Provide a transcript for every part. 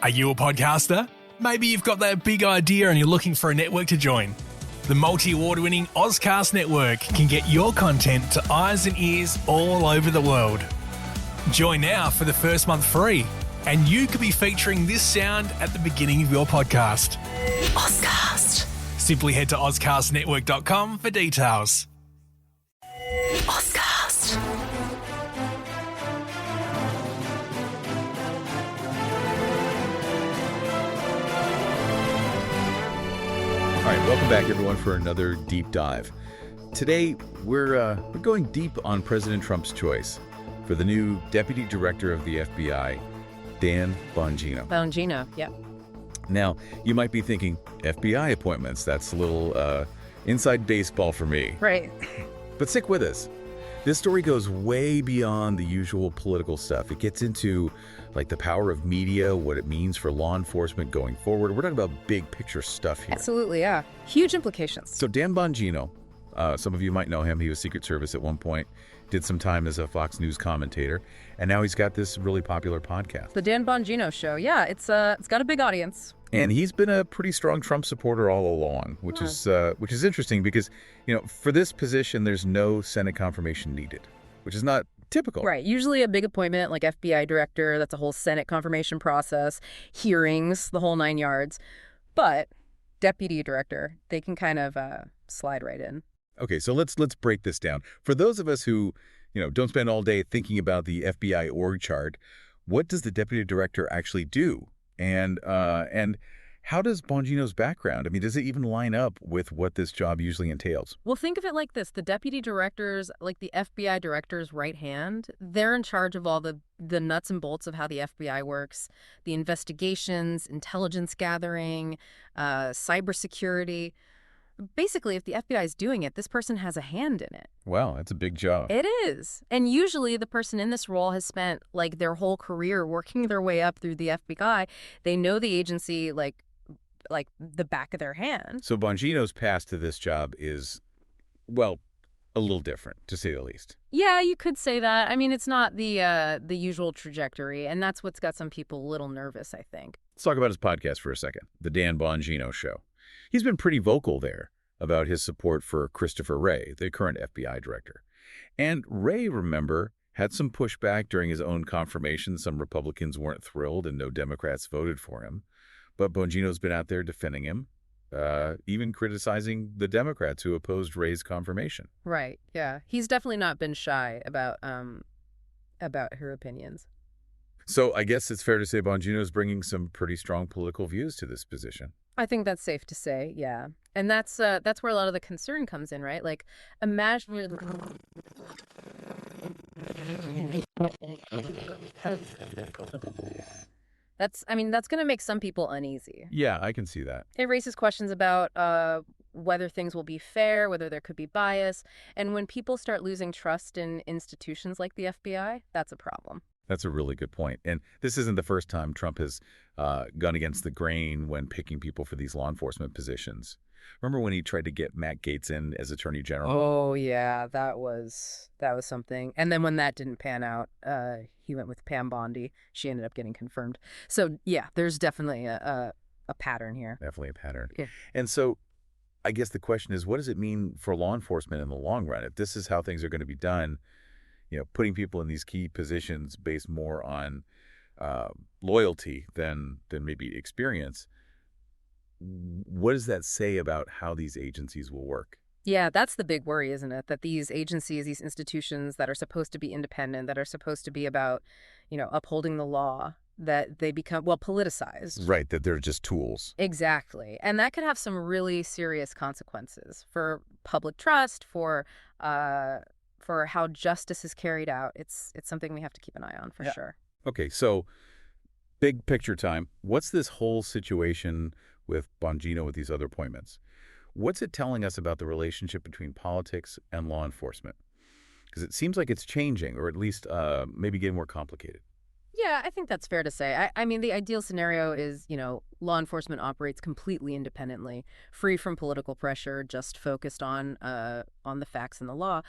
Are you a podcaster? Maybe you've got that big idea and you're looking for a network to join. The multi-award-winning Ozcast Network can get your content to eyes and ears all over the world. Join now for the first month free, and you could be featuring this sound at the beginning of your podcast. Ozcast. Simply head to ozcastnetwork.com for details. Ozcast. All right, welcome back, everyone, for another deep dive. Today, we're going deep on President Trump's choice for the new Deputy Director of the FBI, Dan Bongino. Bongino, yep. Now, you might be thinking, FBI appointments, that's a little inside baseball for me. Right. But stick with us. This story goes way beyond the usual political stuff. It gets into like the power of media, what it means for law enforcement going forward. We're talking about big picture stuff here. Absolutely, yeah. Huge implications. So Dan Bongino, some of you might know him. He was Secret Service at one point, did some time as a Fox News commentator, and now he's got this really popular podcast. The Dan Bongino Show, yeah, it's got a big audience. And he's been a pretty strong Trump supporter all along, which is interesting because, you know, for this position, there's no Senate confirmation needed, which is not typical. Right. Usually a big appointment like FBI director, that's a whole Senate confirmation process, hearings, the whole 9 yards. But deputy director, they can kind of slide right in. Okay, so let's break this down. For those of us who, you know, don't spend all day thinking about the FBI org chart, what does the deputy director actually do? And how does Bongino's background, I mean, does it even line up with what this job usually entails? Well, think of it like this. The deputy directors, like the FBI director's right hand, they're in charge of all the nuts and bolts of how the FBI works, the investigations, intelligence gathering, cybersecurity. Basically, if the FBI is doing it, this person has a hand in it. Wow, that's a big job. It is. And usually the person in this role has spent like their whole career working their way up through the FBI. They know the agency like the back of their hand. So Bongino's path to this job is, well, a little different, to say the least. Yeah, you could say that. I mean, it's not the usual trajectory, and that's what's got some people a little nervous, I think. Let's talk about his podcast for a second, The Dan Bongino Show. He's been pretty vocal there about his support for Christopher Wray, the current FBI director. And Wray, remember, had some pushback during his own confirmation. Some Republicans weren't thrilled and no Democrats voted for him. But Bongino's been out there defending him, even criticizing the Democrats who opposed Wray's confirmation. Right, yeah. He's definitely not been shy about her opinions. So I guess it's fair to say Bongino's bringing some pretty strong political views to this position. I think that's safe to say, yeah. And that's where a lot of the concern comes in, right? Like, imagine... That's going to make some people uneasy. Yeah, I can see that. It raises questions about whether things will be fair, whether there could be bias. And when people start losing trust in institutions like the FBI, that's a problem. That's a really good point. And this isn't the first time Trump has gone against the grain when picking people for these law enforcement positions. Remember when he tried to get Matt Gaetz in as Attorney General? Oh, yeah, that was something. And then when that didn't pan out, he went with Pam Bondi. She ended up getting confirmed. So, yeah, there's definitely a pattern here. Definitely a pattern. Yeah. And so I guess the question is, what does it mean for law enforcement in the long run? If this is how things are going to be done, you know, putting people in these key positions based more on loyalty than maybe experience, what does that say about how these agencies will work? Yeah, that's the big worry, isn't it? That these agencies, these institutions that are supposed to be independent, that are supposed to be about, you know, upholding the law, that they become, well, politicized. Right, that they're just tools. Exactly. And that could have some really serious consequences for public trust, for how justice is carried out. It's something we have to keep an eye on for sure. Okay, so big picture time. What's this whole situation with Bongino with these other appointments? What's it telling us about the relationship between politics and law enforcement? Because it seems like it's changing, or at least maybe getting more complicated. Yeah, I think that's fair to say. I mean, the ideal scenario is, law enforcement operates completely independently, free from political pressure, just focused on the facts and the law.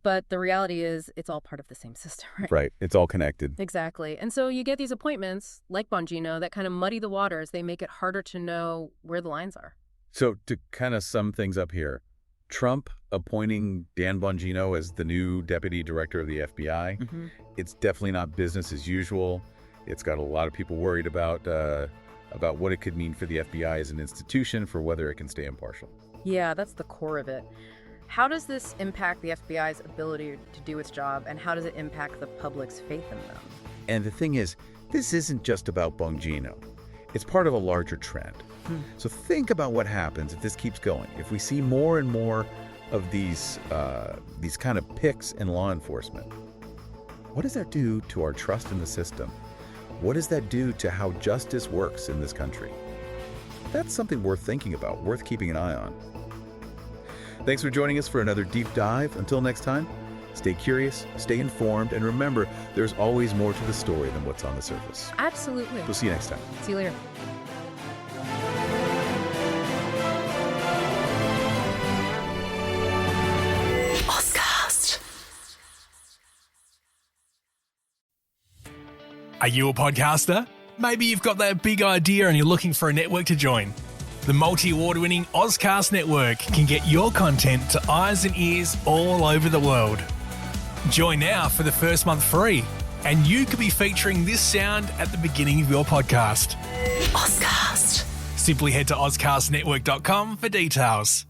But the reality is it's all part of the same system, right? Right. It's all connected. Exactly. And so you get these appointments, like Bongino, that kind of muddy the waters. They make it harder to know where the lines are. So to kind of sum things up here, Trump appointing Dan Bongino as the new deputy director of the FBI, it's definitely not business as usual. It's got a lot of people worried about what it could mean for the FBI as an institution, for whether it can stay impartial. Yeah, that's the core of it. How does this impact the FBI's ability to do its job, and how does it impact the public's faith in them? And the thing is, this isn't just about Bongino. It's part of a larger trend. So think about what happens if this keeps going. If we see more and more of these kind of picks in law enforcement, what does that do to our trust in the system? What does that do to how justice works in this country? That's something worth thinking about, worth keeping an eye on. Thanks for joining us for another deep dive. Until next time, stay curious, stay informed, and remember, there's always more to the story than what's on the surface. Absolutely. We'll see you next time. See you later. Are you a podcaster? Maybe you've got that big idea and you're looking for a network to join. The multi-award-winning Ozcast Network can get your content to eyes and ears all over the world. Join now for the first month free, and you could be featuring this sound at the beginning of your podcast. Ozcast. Simply head to ozcastnetwork.com for details.